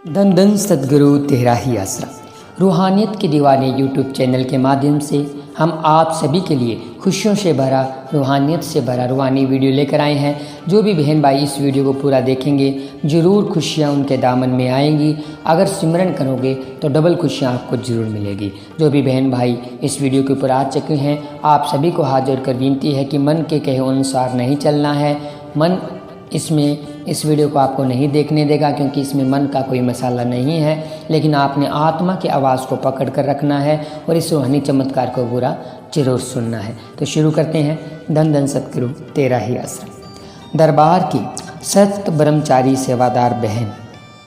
धन धन सद्गुरु तेरा ही आसरा। रूहानियत के दीवाने यूट्यूब चैनल के माध्यम से हम आप सभी के लिए खुशियों से भरा, रूहानियत से भरा रूहानी वीडियो लेकर आए हैं। जो भी बहन भाई इस वीडियो को पूरा देखेंगे ज़रूर खुशियाँ उनके दामन में आएंगी। अगर सिमरन करोगे तो डबल खुशियाँ आपको ज़रूर मिलेगी। जो भी बहन भाई इस वीडियो के ऊपर आ चुके हैं, आप सभी को हाजिर कर विनती है कि मन के कहे अनुसार नहीं चलना है। मन इस वीडियो को आपको नहीं देखने देगा, क्योंकि इसमें मन का कोई मसाला नहीं है, लेकिन आपने आत्मा की आवाज़ को पकड़ कर रखना है और इस रूहानी चमत्कार को पूरा जरूर सुनना है। तो शुरू करते हैं। धन धन सतगुरु तेरा ही आसरा। दरबार की सख्त ब्रह्मचारी सेवादार बहन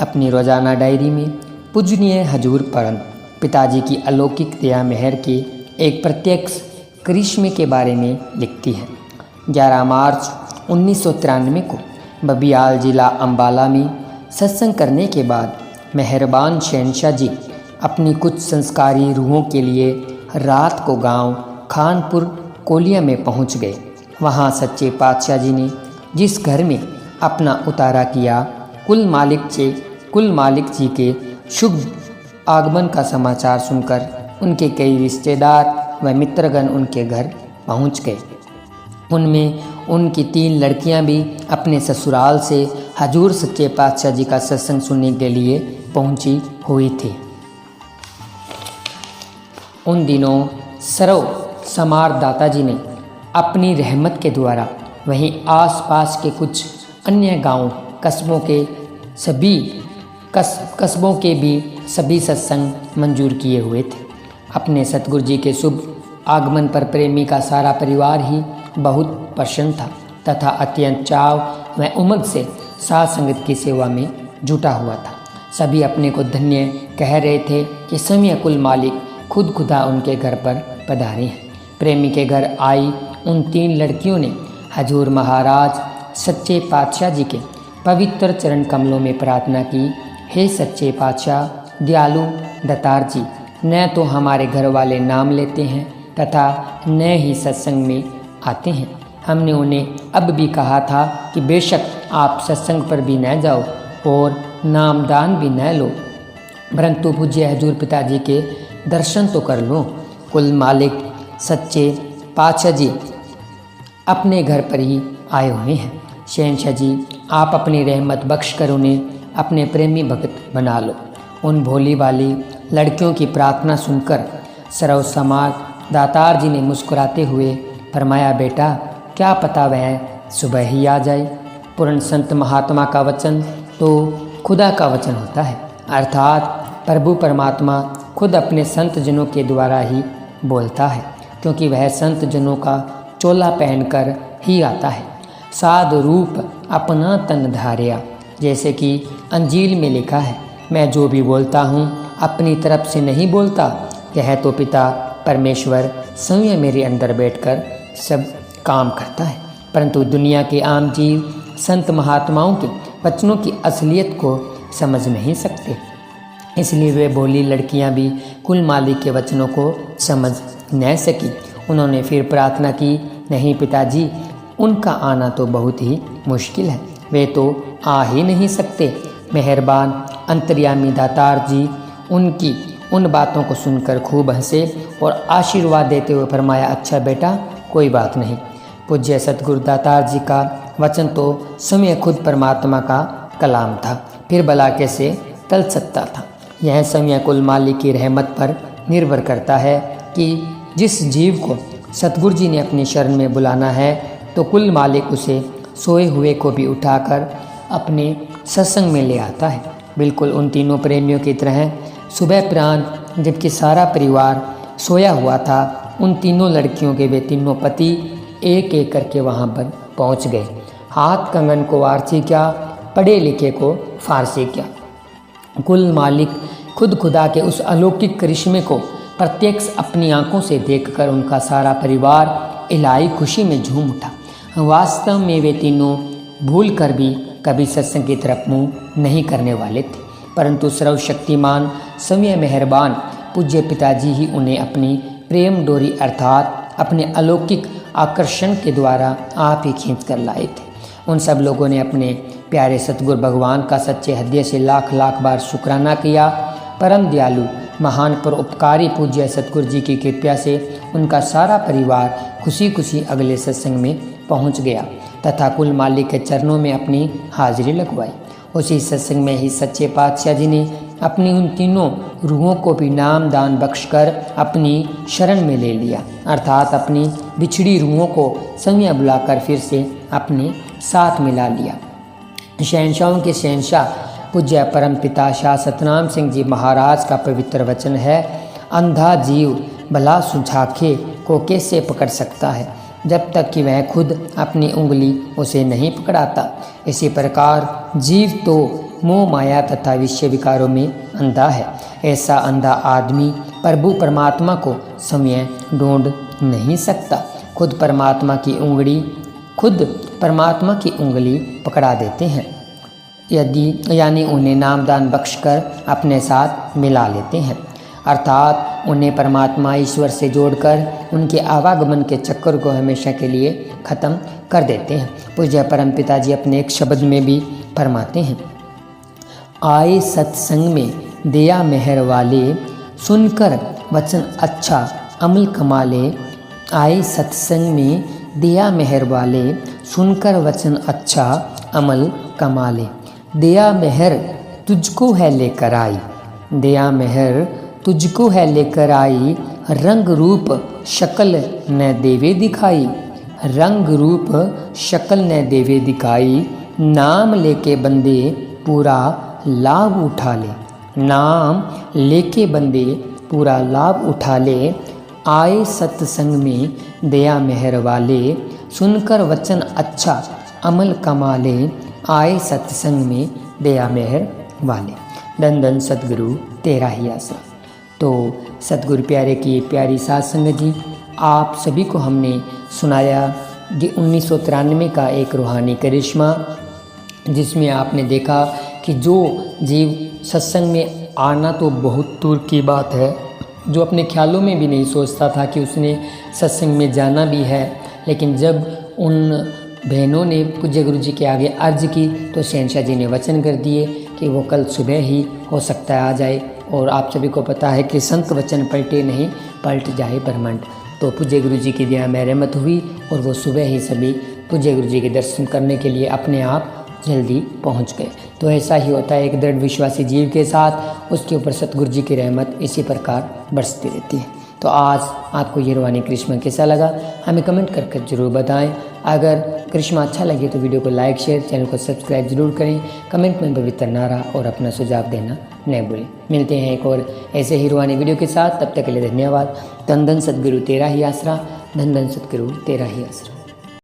अपनी रोज़ाना डायरी में पूजनीय हजूर परम पिताजी की अलौकिक दया मेहर के एक प्रत्यक्ष करिश्मे के बारे में लिखती है। 11 मार्च 1993 को बबियाल जिला अम्बाला में सत्संग करने के बाद मेहरबान शहनशाह जी अपनी कुछ संस्कारी रूहों के लिए रात को गांव खानपुर कोलिया में पहुंच गए। वहां सच्चे पातशाह जी ने जिस घर में अपना उतारा किया, कुल मालिक जी के शुभ आगमन का समाचार सुनकर उनके कई रिश्तेदार व मित्रगण उनके घर पहुंच गए। उनमें उनकी 3 लड़कियां भी अपने ससुराल से हजूर सच्चे पातशाह जी का सत्संग सुनने के लिए पहुंची हुई थी। उन दिनों सरव समार दाता जी ने अपनी रहमत के द्वारा वहीं आसपास के कुछ अन्य गांव कस्बों के भी सभी सत्संग मंजूर किए हुए थे। अपने सतगुरु जी के शुभ आगमन पर प्रेमी का सारा परिवार ही बहुत प्रसन्न था तथा अत्यंत चाव व उमंग से साथ संगत की सेवा में जुटा हुआ था। सभी अपने को धन्य कह रहे थे कि समय कुल मालिक खुद खुदा उनके घर पर पधारे हैं। प्रेमी के घर आई उन 3 लड़कियों ने हजूर महाराज सच्चे पातशाह जी के पवित्र चरण कमलों में प्रार्थना की, हे सच्चे पातशाह दयालु दतार जी, न तो हमारे घर वाले नाम लेते हैं तथा न ही सत्संग में आते हैं। हमने उन्हें अब भी कहा था कि बेशक आप सत्संग पर भी न जाओ और नामदान भी न लो, परंतु पूज्य हजूर पिताजी के दर्शन तो कर लो। कुल मालिक सच्चे पातशाह जी अपने घर पर ही आए हुए हैं। शहनशाह जी, आप अपनी रहमत बख्श कर उन्हें अपने प्रेमी भक्त बना लो। उन भोली वाली लड़कियों की प्रार्थना सुनकर सरव समाज दातार जी ने मुस्कुराते हुए फरमाया, बेटा क्या पता वह सुबह ही आ जाए। पूर्ण संत महात्मा का वचन तो खुदा का वचन होता है, अर्थात प्रभु परमात्मा खुद अपने संत जनों के द्वारा ही बोलता है, क्योंकि वह संत जनों का चोला पहनकर ही आता है। साध रूप अपना तन धार्या, जैसे कि अंजील में लिखा है, मैं जो भी बोलता हूँ अपनी तरफ से नहीं बोलता, यह तो पिता परमेश्वर स्वयं मेरे अंदर बैठकर सब काम करता है। परंतु दुनिया के आम जीव संत महात्माओं के वचनों की असलियत को समझ नहीं सकते, इसलिए वे भोली लड़कियां भी कुल मालिक के वचनों को समझ न सकी। उन्होंने फिर प्रार्थना की, नहीं पिताजी, उनका आना तो बहुत ही मुश्किल है, वे तो आ ही नहीं सकते। मेहरबान अंतर्यामी दातार जी उनकी उन बातों को सुनकर खूब हंसे और आशीर्वाद देते हुए फरमाया, अच्छा बेटा कोई बात नहीं। पूज्य सतगुरु दातार जी का वचन तो स्वयं खुद परमात्मा का कलाम था, फिर भला कैसे टल सकता था। यह स्वयं कुल मालिक की रहमत पर निर्भर करता है कि जिस जीव को सतगुरु जी ने अपनी शरण में बुलाना है तो कुल मालिक उसे सोए हुए को भी उठाकर अपने सत्संग में ले आता है। बिल्कुल उन तीनों प्रेमियों की तरह सुबह प्रांत जबकि सारा परिवार सोया हुआ था, उन तीनों लड़कियों के वे तीनों पति एक एक करके वहाँ पर पहुँच गए। हाथ कंगन को आरसी क्या, पढ़े लिखे को फारसी क्या। कुल मालिक खुद खुदा के उस अलौकिक करिश्मे को प्रत्यक्ष अपनी आंखों से देखकर उनका सारा परिवार इलाही खुशी में झूम उठा। वास्तव में वे तीनों भूल कर भी कभी सत्संग की तरफ मुँह नहीं करने वाले थे, परंतु सर्वशक्तिमान स्वयं मेहरबान पूज्य पिताजी ही उन्हें अपनी प्रेम डोरी अर्थात अपने अलौकिक आकर्षण के द्वारा आप ही खींच कर लाए थे। उन सब लोगों ने अपने प्यारे सतगुरु भगवान का सच्चे हृदय से लाख लाख बार शुक्राना किया। परम दयालु महान परोपकारी पूज्य सतगुरु जी की कृपा से उनका सारा परिवार खुशी खुशी अगले सत्संग में पहुंच गया तथा कुल मालिक के चरणों में अपनी हाजिरी लगवाई। उसी सत्संग में ही सच्चे पातशाह जी ने अपनी उन तीनों रूहों को भी नाम दान बख्शकर अपनी शरण में ले लिया, अर्थात अपनी बिछड़ी रूहों को संज्ञा बुलाकर फिर से अपने साथ मिला लिया। शहंशाहों के शहंशाह पूज्य परम पिता शाह सतनाम सिंह जी महाराज का पवित्र वचन है, अंधा जीव भला सुझाखे को कैसे पकड़ सकता है जब तक कि वह खुद अपनी उंगली उसे नहीं पकड़ाता। इसी प्रकार जीव तो मोह माया तथा विषय विकारों में अंधा है। ऐसा अंधा आदमी प्रभु परमात्मा को समय ढूंढ नहीं सकता। खुद परमात्मा की उंगली पकड़ा देते हैं, यानी उन्हें नामदान बख्शकर अपने साथ मिला लेते हैं, अर्थात उन्हें परमात्मा ईश्वर से जोड़कर उनके आवागमन के चक्कर को हमेशा के लिए ख़त्म कर देते हैं। पूज्य परम पिताजी अपने एक शब्द में भी फरमाते हैं, आए सत्संग में दिया मेहर वाले, सुनकर वचन अच्छा अमल कमाले। आए सत्संग में दिया मेहर वाले, सुनकर वचन अच्छा अमल कमाले। दिया मेहर तुझको है लेकर आई, दिया मेहर तुझको है लेकर आई। रंग रूप शक्ल न देवे दिखाई, रंग रूप शक्ल न देवे दिखाई। नाम लेके बंदे पूरा लाभ उठा ले, नाम लेके बंदे पूरा लाभ उठा ले। आए सत्संग में दया मेहर वाले, सुनकर वचन अच्छा अमल कमा ले। आए सत्संग में दया मेहर वाले। धन धन सतगुरु तेरा ही आसरा। तो सतगुरु प्यारे की प्यारी साध संगत जी, आप सभी को हमने सुनाया कि 1993 का एक रूहानी करिश्मा, जिसमें आपने देखा कि जो जीव सत्संग में आना तो बहुत दूर की बात है, जो अपने ख्यालों में भी नहीं सोचता था कि उसने सत्संग में जाना भी है, लेकिन जब उन बहनों ने पूज्य गुरु जी के आगे अर्ज की तो शहंशाह जी ने वचन कर दिए कि वो कल सुबह ही हो सकता है आ जाए। और आप सभी को पता है कि संत वचन पलटे नहीं पलट जाए ब्रह्मांड। तो पूज्य गुरु जी की दया में रहमत हुई और वो सुबह ही सभी पूज्य गुरु जी के दर्शन करने के लिए अपने आप जल्दी पहुंच गए। तो ऐसा ही होता है एक दृढ़ विश्वासी जीव के साथ, उसके ऊपर सतगुरु जी की रहमत इसी प्रकार बरसती रहती है। तो आज आपको ये रूहानी करिश्मा कैसा लगा हमें कमेंट करके ज़रूर बताएं। अगर करिश्मा अच्छा लगे तो वीडियो को लाइक शेयर, चैनल को सब्सक्राइब जरूर करें। कमेंट में पवित्र नारा और अपना सुझाव देना न भूलें। मिलते हैं एक और ऐसे ही रूहानी वीडियो के साथ, तब तक के लिए धन्यवाद। धन धन सतगुरु तेरा ही आसरा, धन धन सतगुरु तेरा ही आसरा।